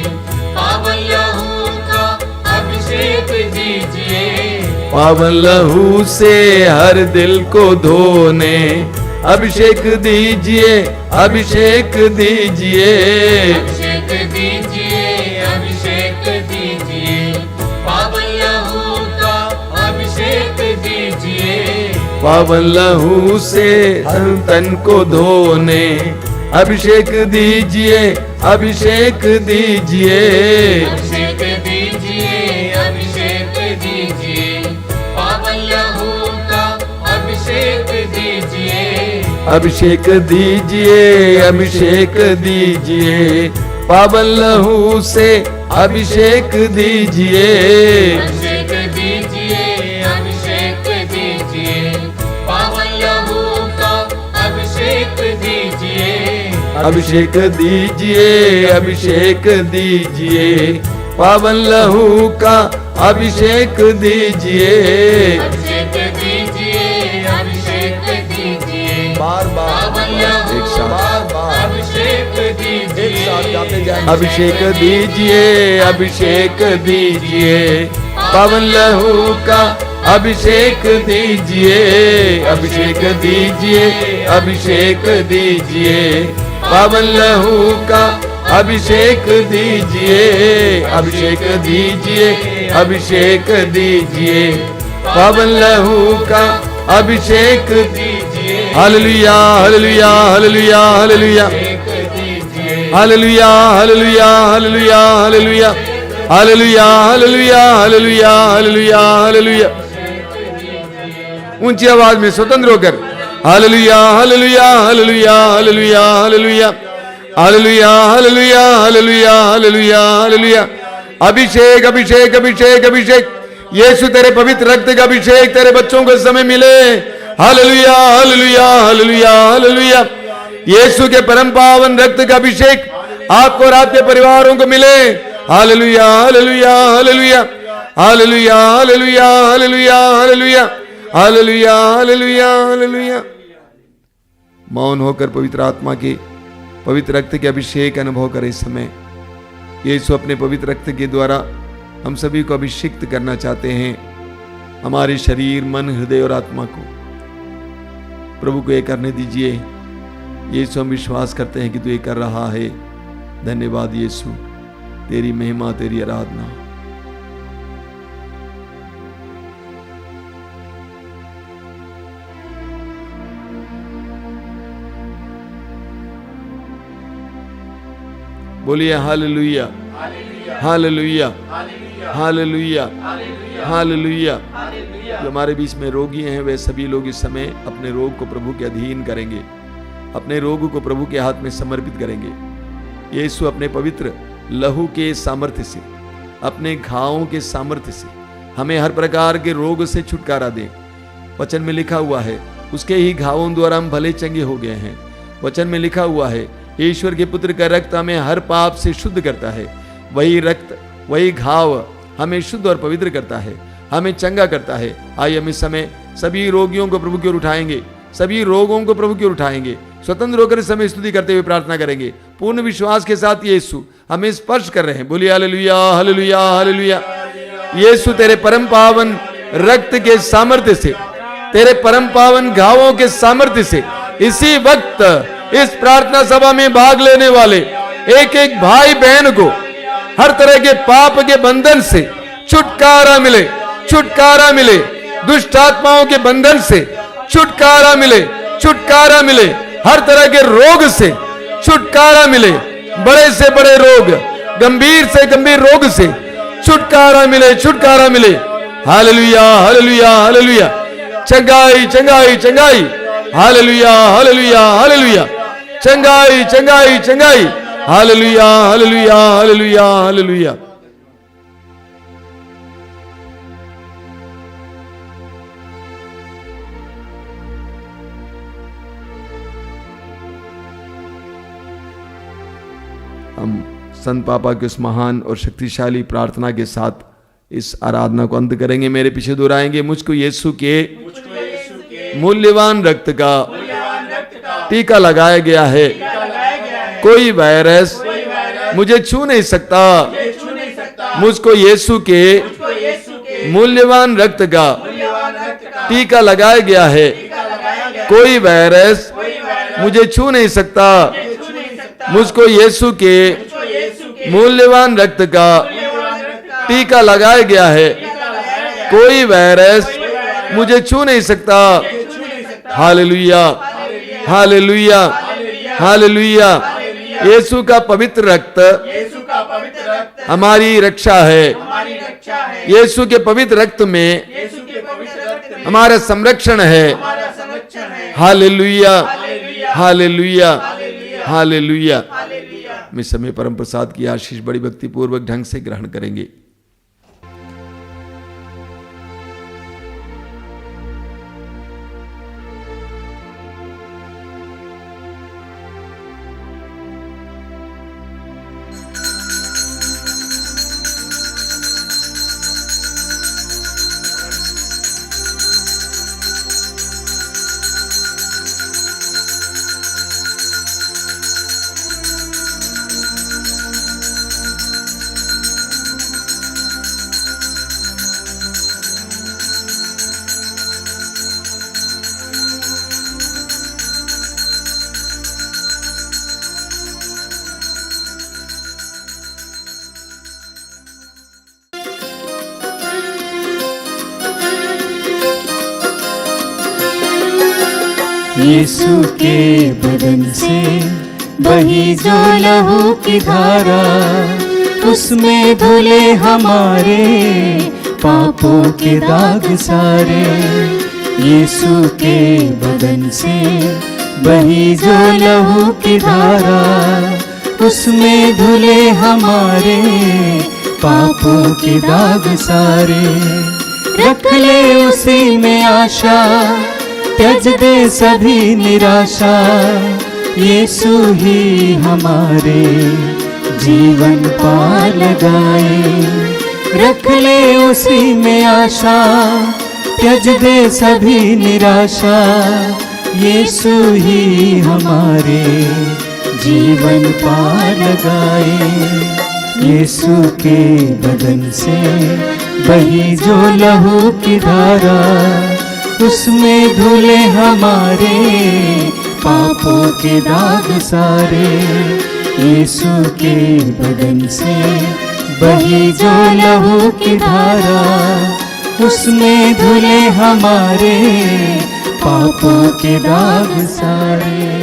पावन लहू का अभिषेक दीजिए। पावन लहू से हर दिल को धोने अभिषेक दीजिए, अभिषेक दीजिए। अभिषेक दीजिए, अभिषेक दीजिए, पावन लहू का अभिषेक दीजिए। पावन लहू से तन को धोने अभिषेक दीजिए, अभिषेक दीजिए। अभिषेक दीजिए, अभिषेक दीजिए, पावन लहू का अभिषेक दीजिए। अभिषेक दीजिए, अभिषेक दीजिए, पावन लहू से अभिषेक दीजिए। अभिषेक दीजिए, अभिषेक दीजिए, पावन लहू का अभिषेक दीजिए। अभिषेक दीजिए, अभिषेक दीजिए, पावन लहू का अभिषेक दीजिए। अभिषेक दीजिए, अभिषेक दीजिए, बार पावन लहू एक साथ। का अभिषेक दीजिए। अभिषेक दीजिए, अभिषेक दीजिए, पावन लहू का अभिषेक दीजिए। अभिषेक दीजिए, अभिषेक दीजिए, पावन लहू का अभिषेक दीजिए। अभिषेक दीजिए, अभिषेक दीजिए, पावन लहू का अभिषेक दीजिए। Hallelujah, hallelujah, hallelujah, hallelujah, hallelujah, hallelujah, hallelujah, hallelujah, hallelujah, hallelujah, hallelujah, hallelujah, hallelujah. ऊंची आवाज में स्वतंत्र होकर hallelujah, hallelujah, hallelujah, hallelujah, hallelujah, hallelujah, hallelujah, hallelujah, hallelujah, hallelujah. अभिषेक, अभिषेक, अभिषेक, अभिषेक। यीशु तेरे पवित्र रक्त का अभिषेक तेरे बच्चों को समय मिले। Hallelujah, hallelujah, hallelujah, hallelujah. Yeshu के परम पावन रक्त का अभिषेक आपको और आपके परिवारों को मिले। Hallelujah, hallelujah, hallelujah, hallelujah, hallelujah, hallelujah, hallelujah, hallelujah, hallelujah, hallelujah. मौन होकर पवित्र आत्मा के पवित्र रक्त के अभिषेक अनुभव करें। इस समय यीशु अपने पवित्र रक्त के द्वारा हम सभी को अभिषिक्त करना चाहते हैं। हमारे शरीर, मन, हृदय और आत्मा को प्रभु को ये करने दीजिए। यीशु हम विश्वास करते हैं कि तू ये कर रहा है। धन्यवाद यीशु, तेरी महिमा, तेरी आराधना। बोलिए हालेलुया, हालेलुया, हालेलुया, हालेलुया। जो हमारे बीच में रोगी हैं वे सभी लोग इस समय अपने रोग को प्रभु के अधीन करेंगे, अपने रोग को प्रभु के हाथ में समर्पित करेंगे। यीशु अपने पवित्र लहू के सामर्थ्य से, अपने घावों के सामर्थ्य से हमें हर प्रकार के रोग से छुटकारा दे। वचन में लिखा हुआ है उसके ही घावों द्वारा हम भले चंगे हो गए हैं। वचन में लिखा हुआ है ईश्वर के पुत्र का रक्त हमें हर पाप से शुद्ध करता है। वही रक्त, वही घाव हमें शुद्ध और पवित्र करता है, हमें चंगा करता है। आइए हम इस समय सभी रोगियों को प्रभु की ओर उठाएंगे, सभी रोगों को प्रभु की ओर उठाएंगे। स्वतंत्र होकर इस समय स्तुति करते हुए प्रार्थना करेंगे। पूर्ण विश्वास के साथ यीशु हमें स्पर्श कर रहे हैं। बोलिए हालेलुया, हालेलुया, हालेलुया। यीशु तेरे परम पावन रक्त के सामर्थ्य से, तेरे परम पावन घावों के सामर्थ्य से इसी वक्त इस प्रार्थना सभा में भाग लेने वाले एक एक भाई बहन को हर तरह के पाप के बंधन से छुटकारा मिले, छुटकारा मिले। दुष्ट आत्माओं के बंधन से छुटकारा मिले, छुटकारा मिले। हर तरह के रोग से छुटकारा मिले, बड़े से बड़े रोग, गंभीर से गंभीर रोग से छुटकारा मिले, छुटकारा मिले। Hallelujah, hallelujah, hallelujah. चंगाई, चंगाई, चंगाई। Hallelujah, hallelujah, hallelujah. चंगाई, चंगाई, चंगाई। Hallelujah, hallelujah, hallelujah, hallelujah. हम संत पापा के उस महान और शक्तिशाली प्रार्थना के साथ इस आराधना को अंत करेंगे। मेरे पीछे दोहराएंगे, मुझको यीशु के मूल्यवान रक्त का टीका लगाया गया है। कोई वायरस मुझे छू नहीं सकता। मुझको यीशु के मूल्यवान रक्त का टीका लगाया गया है। कोई वायरस मुझे छू नहीं सकता। मुझको यीशु के मूल्यवान रक्त का टीका लगाया गया है। कोई वायरस मुझे छू नहीं सकता। Hallelujah, hallelujah, hallelujah. यीशु का पवित्र रक्त हमारी रक्षा है। यीशु के पवित्र रक्त में हमारा संरक्षण है। Hallelujah, hallelujah, hallelujah. हम इस समय परम प्रसाद की आशीष बड़ी भक्ति पूर्वक ढंग से ग्रहण करेंगे। यीशु के बदन से बही जो लहू की धारा, उसमें धुले हमारे पापों के दाग सारे। यीशु के बदन से बही जो लहू की धारा, उसमें धुले हमारे पापों के दाग सारे। रख ले उसी में आशा, त्यज दे सभी निराशा। यीशु ही हमारे जीवन पार लगाए। रख ले उसी में आशा, त्यज दे सभी निराशा। यीशु ही हमारे जीवन पार लगाए। यीशु के बदन से बही जो लहू की धारा, उसमें धुले हमारे पापों के दाग सारे। यीशु के बदन से बही जो लहू की धारा, उसमें धुले हमारे पापों के दाग सारे।